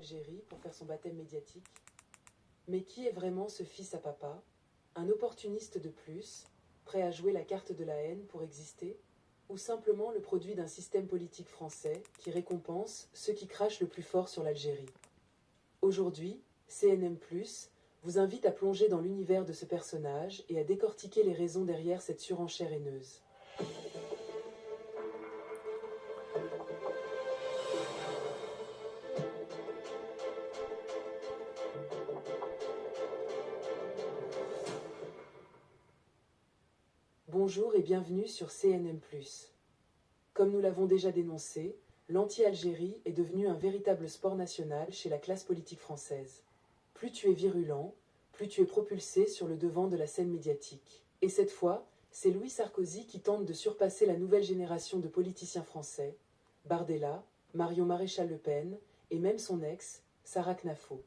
Algérie pour faire son baptême médiatique. Mais qui est vraiment ce fils à papa? Un opportuniste de plus, prêt à jouer la carte de la haine pour exister? Ou simplement le produit d'un système politique français qui récompense ceux qui crachent le plus fort sur l'Algérie? Aujourd'hui, CNM+, vous invite à plonger dans l'univers de ce personnage et à décortiquer les raisons derrière cette surenchère haineuse. Bonjour et bienvenue sur CNM+. Comme nous l'avons déjà dénoncé, l'anti-Algérie est devenu un véritable sport national chez la classe politique française. Plus tu es virulent, plus tu es propulsé sur le devant de la scène médiatique. Et cette fois, c'est Louis Sarkozy qui tente de surpasser la nouvelle génération de politiciens français, Bardella, Marion Maréchal Le Pen, et même son ex, Sarah Knafo.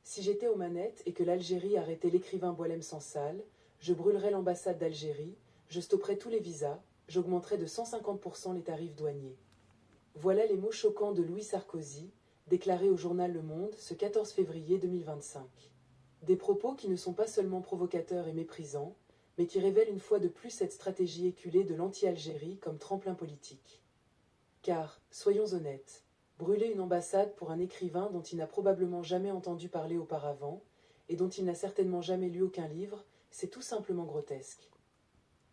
Si j'étais aux manettes et que l'Algérie arrêtait l'écrivain Boualem Sansal, je brûlerais l'ambassade d'Algérie, je stopperais tous les visas, j'augmenterais de 150% les tarifs douaniers. Voilà les mots choquants de Louis Sarkozy, déclarés au journal Le Monde ce 14 février 2025. Des propos qui ne sont pas seulement provocateurs et méprisants, mais qui révèlent une fois de plus cette stratégie éculée de l'anti-Algérie comme tremplin politique. Car, soyons honnêtes, brûler une ambassade pour un écrivain dont il n'a probablement jamais entendu parler auparavant, et dont il n'a certainement jamais lu aucun livre, c'est tout simplement grotesque.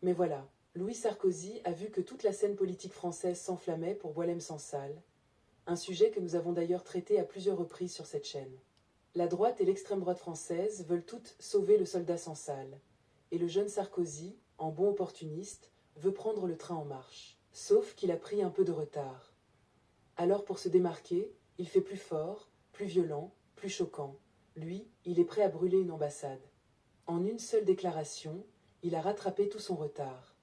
Mais voilà, Louis Sarkozy a vu que toute la scène politique française s'enflammait pour Boualem Sansal, un sujet que nous avons d'ailleurs traité à plusieurs reprises sur cette chaîne. La droite et l'extrême droite française veulent toutes sauver le soldat Sansal, et le jeune Sarkozy, en bon opportuniste, veut prendre le train en marche. Sauf qu'il a pris un peu de retard. Alors pour se démarquer, il fait plus fort, plus violent, plus choquant. Lui, il est prêt à brûler une ambassade. En une seule déclaration, il a rattrapé tout son retard.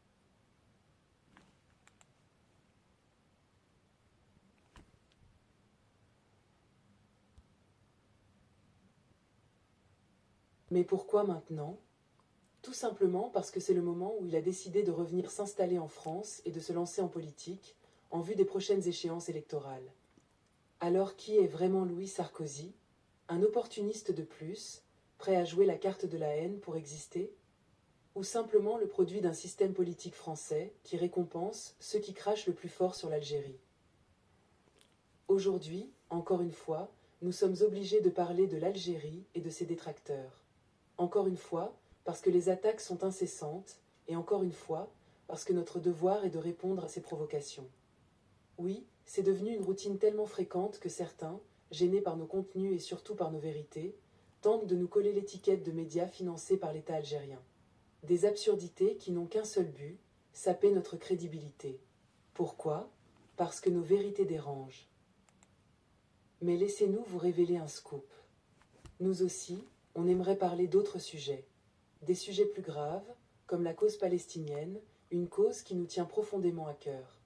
Mais pourquoi maintenant? Tout simplement parce que c'est le moment où il a décidé de revenir s'installer en France et de se lancer en politique, en vue des prochaines échéances électorales. Alors qui est vraiment Louis Sarkozy? Un opportuniste de plus, prêt à jouer la carte de la haine pour exister? Ou simplement le produit d'un système politique français qui récompense ceux qui crachent le plus fort sur l'Algérie? Aujourd'hui, encore une fois, nous sommes obligés de parler de l'Algérie et de ses détracteurs. Encore une fois, parce que les attaques sont incessantes, et encore une fois, parce que notre devoir est de répondre à ces provocations. Oui, c'est devenu une routine tellement fréquente que certains, gênés par nos contenus et surtout par nos vérités, tentent de nous coller l'étiquette de médias financés par l'État algérien. Des absurdités qui n'ont qu'un seul but, saper notre crédibilité. Pourquoi? Parce que nos vérités dérangent. Mais laissez-nous vous révéler un scoop. Nous aussi, on aimerait parler d'autres sujets. Des sujets plus graves, comme la cause palestinienne, une cause qui nous tient profondément à cœur.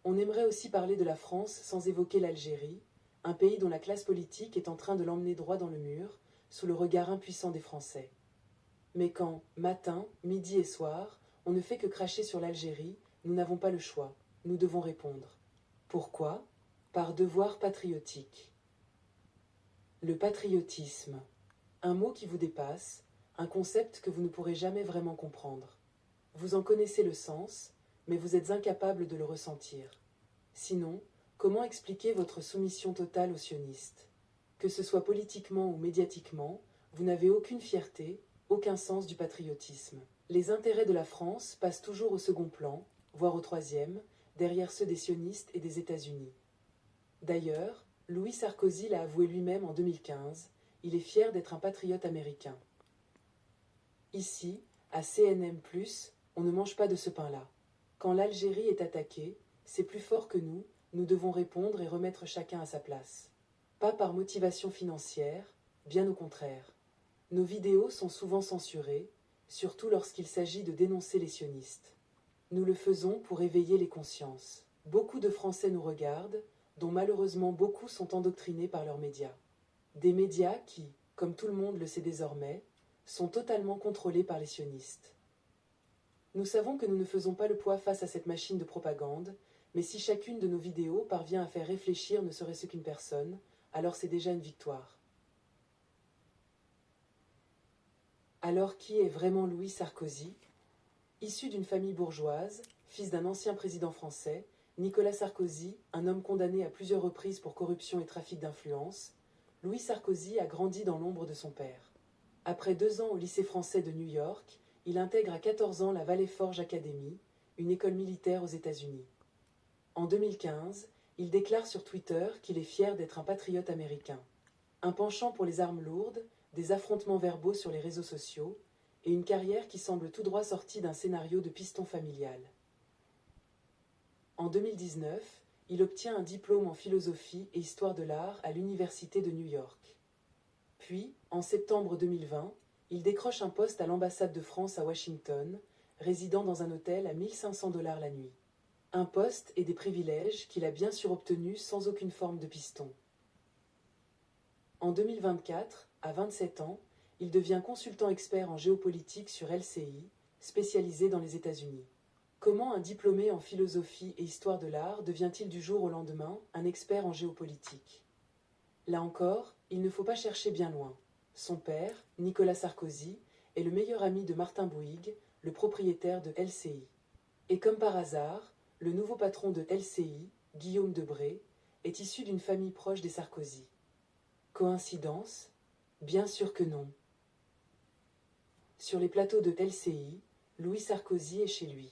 On aimerait aussi parler de la France sans évoquer l'Algérie, un pays dont la classe politique est en train de l'emmener droit dans le mur, sous le regard impuissant des Français. Mais quand, matin, midi et soir, on ne fait que cracher sur l'Algérie, nous n'avons pas le choix, nous devons répondre. Pourquoi? Par devoir patriotique. Le patriotisme. Un mot qui vous dépasse, un concept que vous ne pourrez jamais vraiment comprendre. Vous en connaissez le sens, mais vous êtes incapable de le ressentir. Sinon, comment expliquer votre soumission totale aux sionistes? Que ce soit politiquement ou médiatiquement, vous n'avez aucune fierté, aucun sens du patriotisme. Les intérêts de la France passent toujours au second plan, voire au troisième, derrière ceux des sionistes et des États-Unis. D'ailleurs, Louis Sarkozy l'a avoué lui-même en 2015, il est fier d'être un patriote américain. Ici, à CNM+, on ne mange pas de ce pain-là. Quand l'Algérie est attaquée, c'est plus fort que nous devons répondre et remettre chacun à sa place. Pas par motivation financière, bien au contraire. Nos vidéos sont souvent censurées, surtout lorsqu'il s'agit de dénoncer les sionistes. Nous le faisons pour éveiller les consciences. Beaucoup de Français nous regardent, dont malheureusement beaucoup sont endoctrinés par leurs médias. Des médias qui, comme tout le monde le sait désormais, sont totalement contrôlés par les sionistes. Nous savons que nous ne faisons pas le poids face à cette machine de propagande, mais si chacune de nos vidéos parvient à faire réfléchir ne serait-ce qu'une personne, alors c'est déjà une victoire. Alors qui est vraiment Louis Sarkozy? Issu d'une famille bourgeoise, fils d'un ancien président français, Nicolas Sarkozy, un homme condamné à plusieurs reprises pour corruption et trafic d'influence, Louis Sarkozy a grandi dans l'ombre de son père. Après 2 ans au lycée français de New York, il intègre à 14 ans la Valley Forge Academy, une école militaire aux États-Unis. En 2015, il déclare sur Twitter qu'il est fier d'être un patriote américain. Un penchant pour les armes lourdes, des affrontements verbaux sur les réseaux sociaux, et une carrière qui semble tout droit sortie d'un scénario de piston familial. En 2019, il obtient un diplôme en philosophie et histoire de l'art à l'Université de New York. Puis, en septembre 2020, il décroche un poste à l'ambassade de France à Washington, résidant dans un hôtel à 1 500 $ la nuit. Un poste et des privilèges qu'il a bien sûr obtenus sans aucune forme de piston. En 2024, à 27 ans, il devient consultant expert en géopolitique sur LCI, spécialisé dans les États-Unis. Comment un diplômé en philosophie et histoire de l'art devient-il du jour au lendemain un expert en géopolitique? Là encore, il ne faut pas chercher bien loin. Son père, Nicolas Sarkozy, est le meilleur ami de Martin Bouygues, le propriétaire de LCI. Et comme par hasard, le nouveau patron de LCI, Guillaume Debré, est issu d'une famille proche des Sarkozy. Coïncidence? Bien sûr que non. Sur les plateaux de LCI, Louis Sarkozy est chez lui.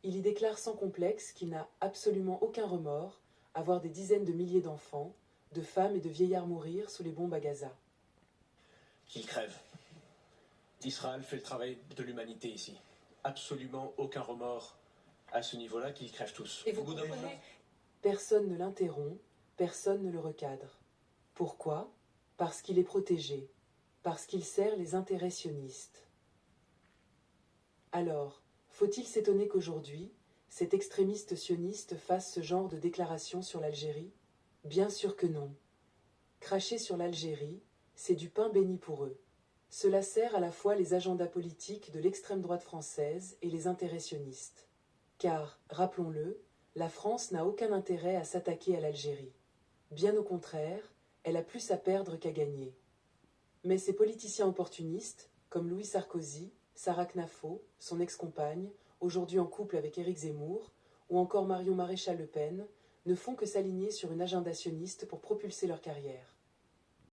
Il y déclare sans complexe qu'il n'a absolument aucun remords à voir des dizaines de milliers d'enfants, de femmes et de vieillards mourir sous les bombes à Gaza. Qu'ils crèvent. Israël fait le travail de l'humanité ici. Absolument aucun remords à ce niveau-là, qu'ils crèvent tous. Et vous comprenez? Personne ne l'interrompt, personne ne le recadre. Pourquoi? Parce qu'il est protégé, parce qu'il sert les intérêts sionistes. Alors, faut-il s'étonner qu'aujourd'hui, cet extrémiste sioniste fasse ce genre de déclaration sur l'Algérie? Bien sûr que non. Cracher sur l'Algérie, c'est du pain béni pour eux. Cela sert à la fois les agendas politiques de l'extrême droite française et les intérêts sionistes. Car, rappelons-le, la France n'a aucun intérêt à s'attaquer à l'Algérie. Bien au contraire, elle a plus à perdre qu'à gagner. Mais ces politiciens opportunistes, comme Louis Sarkozy, Sarah Knafo, son ex-compagne, aujourd'hui en couple avec Éric Zemmour, ou encore Marion Maréchal Le Pen, ne font que s'aligner sur une agenda sioniste pour propulser leur carrière.